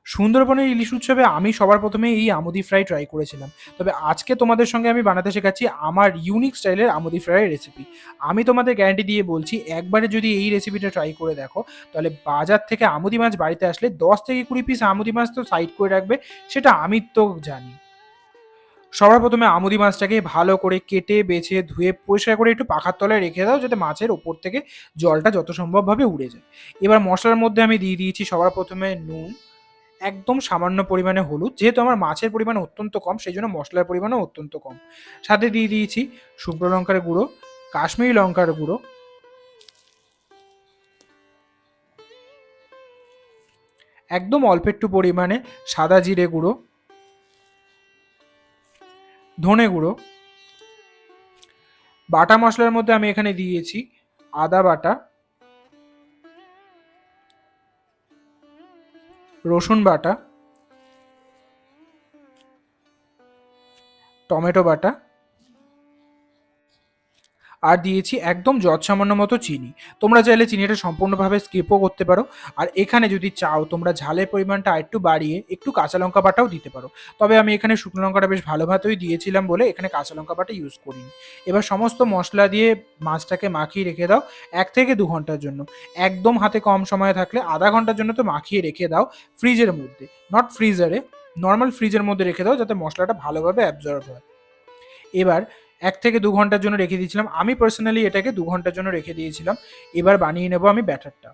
সুন্দরবনের ইলিশ উৎসবে আমি সবার প্রথমে এই আমুদি ফ্রাই ট্রাই করেছিলাম। তবে আজকে তোমাদের সঙ্গে আমি বানাতে শেখাচ্ছি আমার ইউনিক স্টাইলের আমুদি ফ্রাইয়ের রেসিপি। আমি তোমাদের গ্যারান্টি দিয়ে বলছি, একবারে যদি এই রেসিপিটা ট্রাই করে দেখো, তাহলে বাজার থেকে আমুদি মাছ বাড়িতে আসলে 10 থেকে 20 পিস আমুদি মাছ তো সাইড করে রাখবে, সেটা আমি তো জানি। সবার প্রথমে আমুদি মাছটাকে ভালো করে কেটে বেছে ধুয়ে পরিষ্কার করে একটু পাখার তলায় রেখে দাও, যাতে মাছের ওপর থেকে জলটা যত সম্ভবভাবে উড়ে যায়। এবার মশলার মধ্যে আমি দিয়ে দিয়েছি সবার প্রথমে নুন, একদম সামান্য পরিমাণে হলুদ, যেহেতু আমার মাছের পরিমাণ অত্যন্ত কম সেই জন্য মশলার পরিমাণও অত্যন্ত কম। সাথে দিয়ে দিয়েছি শুকনো লঙ্কার গুঁড়ো, কাশ্মীরি লঙ্কার গুঁড়ো, একদম অল্প একটু পরিমাণে সাদা জিরে গুঁড়ো, ধনে গুঁড়ো। বাটা মশলার মধ্যে আমি এখানে দিয়েছি আদা বাটা, রসুন বাটা, টমেটো বাটা, আর দিয়েছি একদম যৎসামান্য মতো চিনি। তোমরা চাইলে চিনিটা সম্পূর্ণভাবে স্কিপও করতে পারো। আর এখানে যদি চাও তোমরা ঝালের পরিমাণটা আরেকটু বাড়িয়ে একটু কাঁচা লঙ্কা বাটাও দিতে পারো। তবে আমি এখানে শুকনো লঙ্কাটা বেশ ভালোভাবেই দিয়েছিলাম বলে এখানে কাঁচা লঙ্কা বাটা ইউজ করিনি। এবার সমস্ত মশলা দিয়ে মাছটাকে মাখিয়ে রেখে দাও 1 থেকে 2 ঘন্টার জন্য। একদম হাতে কম সময় থাকলে আধা ঘন্টার জন্য তো মাখিয়ে রেখে দাও ফ্রিজের মধ্যে, নট ফ্রিজারে, নর্মাল ফ্রিজের মধ্যে রেখে দাও যাতে মশলাটা ভালোভাবে অ্যাবজর্ব হয়। এবার 1 থেকে 2 ঘন্টার জন্য রেখে দিয়েছিলাম, আমি পার্সোনালি এটাকে 2 ঘন্টার জন্য রেখে দিয়েছিলাম। এবার বানিয়ে নেব আমি ব্যাটারটা,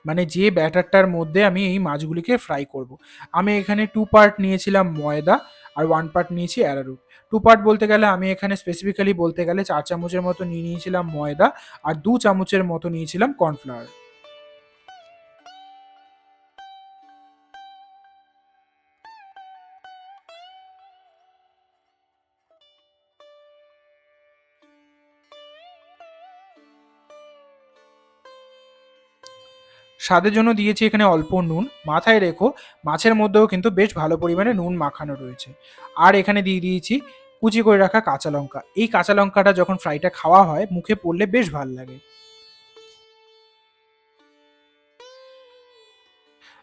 মানে যে ব্যাটারটার মধ্যে আমি এই মাছগুলিকে ফ্রাই করব। আমি এখানে 2 পার্ট নিয়েছিলাম ময়দা আর 1 পার্ট নিয়েছি অ্যারারুট। 2 পার্ট বলতে গেলে আমি এখানে স্পেসিফিক্যালি বলতে গেলে 4 চামচের মতো নিয়েছিলাম ময়দা আর 2 চামচের মতো নিয়েছিলাম কর্নফ্লাওয়ার। স্বাদের জন্য দিয়েছি এখানে অল্প নুন। মাথায় রেখো মাছের মধ্যেও কিন্তু বেশ ভালো পরিমাণে নুন মাখানো রয়েছে। আর এখানে দিয়ে দিয়েছি কুচি করে রাখা কাঁচা লঙ্কা। এই কাঁচা লঙ্কাটা যখন ফ্রাইটা খাওয়া হয় মুখে পড়লে বেশ ভাল লাগে।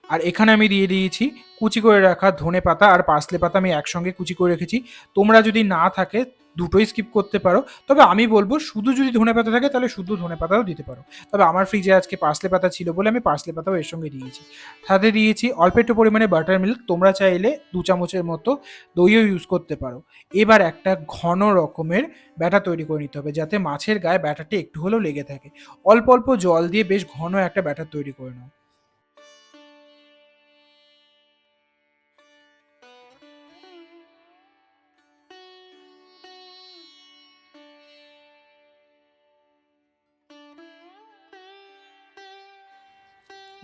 আর এখানে আমি দিয়ে দিয়েছি কুচি করে রাখা ধনে পাতা আর পার্সলে পাতা, আমি একসঙ্গে কুচি করে রেখেছি। তোমরা যদি না থাকে দুটোই স্কিপ করতে পারো, তবে আমি বলবো শুধু যদি ধনে পাতা থাকে তাহলে শুধু ধনে পাতাও দিতে পারো। তবে আমার ফ্রিজে আজকে পার্সলে পাতা ছিল বলে আমি পার্সলে পাতাও এর সঙ্গে দিয়েছি। সাথে দিয়েছি অল্প একটু পরিমাণে বাটার মিল্ক, তোমরা চাইলে 2 চামচের মতো দইও ইউজ করতে পারো। এবার একটা ঘন রকমের ব্যাটার তৈরি করে নিতে হবে, যাতে মাছের গায়ে ব্যাটারটা একটু হলেও লেগে থাকে। অল্প অল্প জল দিয়ে বেশ ঘন একটা ব্যাটার তৈরি করে নাও।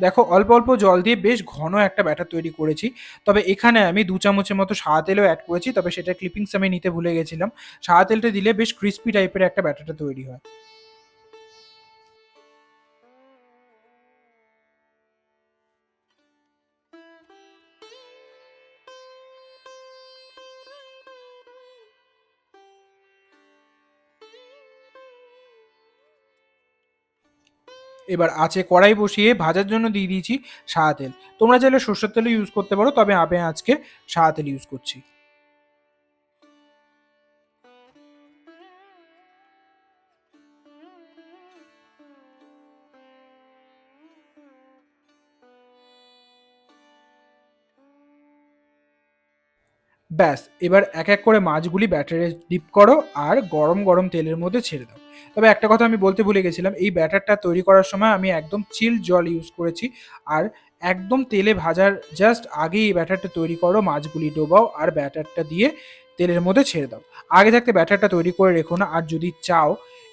দেখো অল্প অল্প জল দিয়ে বেশ ঘন একটা ব্যাটার তৈরি করেছি। তবে এখানে আমি 2 চামচের মতো সাদা তেলও অ্যাড করেছি, তবে সেটা ক্লিপিংস আমি নিতে ভুলে গেছিলাম। সাদা তেলটা দিলে বেশ ক্রিস্পি টাইপের একটা ব্যাটারটা তৈরি হয়। এবার আঁচে কড়াই বসিয়ে ভাজার জন্য দিয়ে দিয়েছি সাদা তেল। তোমরা চাইলে সর্ষের তেলও ইউজ করতে পারো, তবে আমি আজকে সাদা তেল ইউজ করছি। ব্যাস এবার এক এক করে মাছগুলি ব্যাটারে ডিপ করো আর গরম গরম তেলের মধ্যে ছেড়ে দাও। তবে একটা কথা আমি বলতে ভুলে গেছিলাম, এই ব্যাটারটা তৈরি করার সময় আমি একদম চিল জল ইউজ করেছি। আর একদম তেলে ভাজার জাস্ট আগেই এই ব্যাটারটা তৈরি করো, মাছগুলি ডোবাও আর ব্যাটারটা দিয়ে তেলের মধ্যে ছেড়ে দাও। আগে থাকতে ব্যাটারটা তৈরি করে রেখো না, আর যদি চাও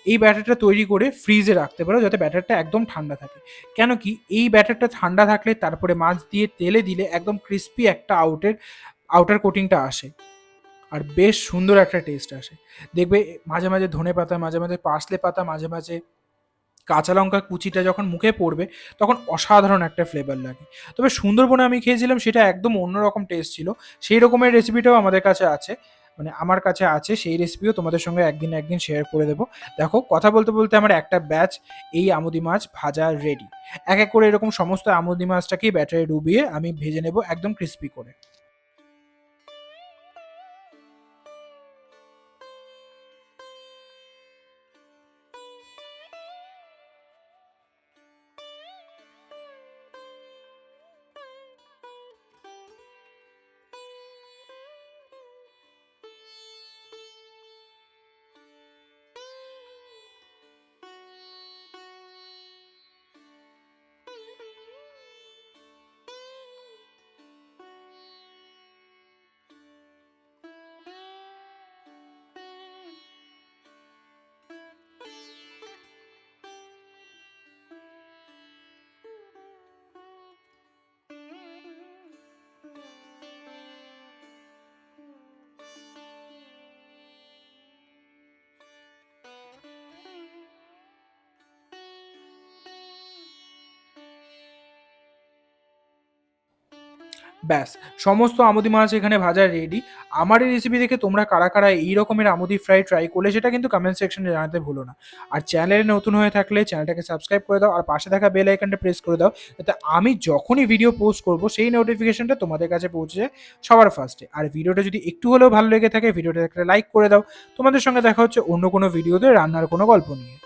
এই ব্যাটারটা তৈরি করে ফ্রিজে রাখতে পারো যাতে ব্যাটারটা একদম ঠান্ডা থাকে। কেন কি এই ব্যাটারটা ঠান্ডা থাকলে তারপরে মাছ দিয়ে তেলে দিলে একদম ক্রিস্পি একটা আউটার কোটিংটা আসে আর বেশ সুন্দর একটা টেস্ট আসে। দেখবে মাঝে মাঝে ধনে পাতা, মাঝে মাঝে পার্সলে পাতা, মাঝে মাঝে কাঁচা লঙ্কা কুচিটা যখন মুখে পড়বে তখন অসাধারণ একটা ফ্লেভার লাগে। তবে সুন্দরবনে আমি খেয়েছিলাম সেটা একদম অন্যরকম টেস্ট ছিল। সেই রকমের রেসিপিটাও আমাদের কাছে আছে, মানে আমার কাছে আছে, সেই রেসিপিও তোমাদের সঙ্গে একদিন না একদিন শেয়ার করে দেবো। দেখো কথা বলতে বলতে আমার একটা ব্যাচ এই আমুদি মাছ ভাজা রেডি। এক এক করে এরকম সমস্ত আমুদি মাছটাকেই ব্যাটারে ডুবিয়ে আমি ভেজে নেব একদম ক্রিস্পি করে। ব্যাস, সমস্ত আমুদি মাছ এখানে ভাজা রেডি। আমার এই রেসিপি দেখে তোমরা কারা কারা এই রকমের আমুদি ফ্রাই ট্রাই করলে সেটা কিন্তু কমেন্ট সেকশনে জানাতে ভুলো না। আর চ্যানেলে নতুন হয়ে থাকলে চ্যানেলটাকে সাবস্ক্রাইব করে দাও আর পাশে থাকা বেল আইকনটা প্রেস করে দাও, যাতে আমি যখনই ভিডিও পোস্ট করব সেই নোটিফিকেশনটা তোমাদের কাছে পৌঁছে যায় সবার ফার্স্টে। আর ভিডিওটা যদি একটু হলেও ভালো লেগে থাকে ভিডিওটা একটা লাইক করে দাও। তোমাদের সঙ্গে দেখা হচ্ছে অন্য কোনো ভিডিওতে রান্নার কোনো গল্প নিয়ে।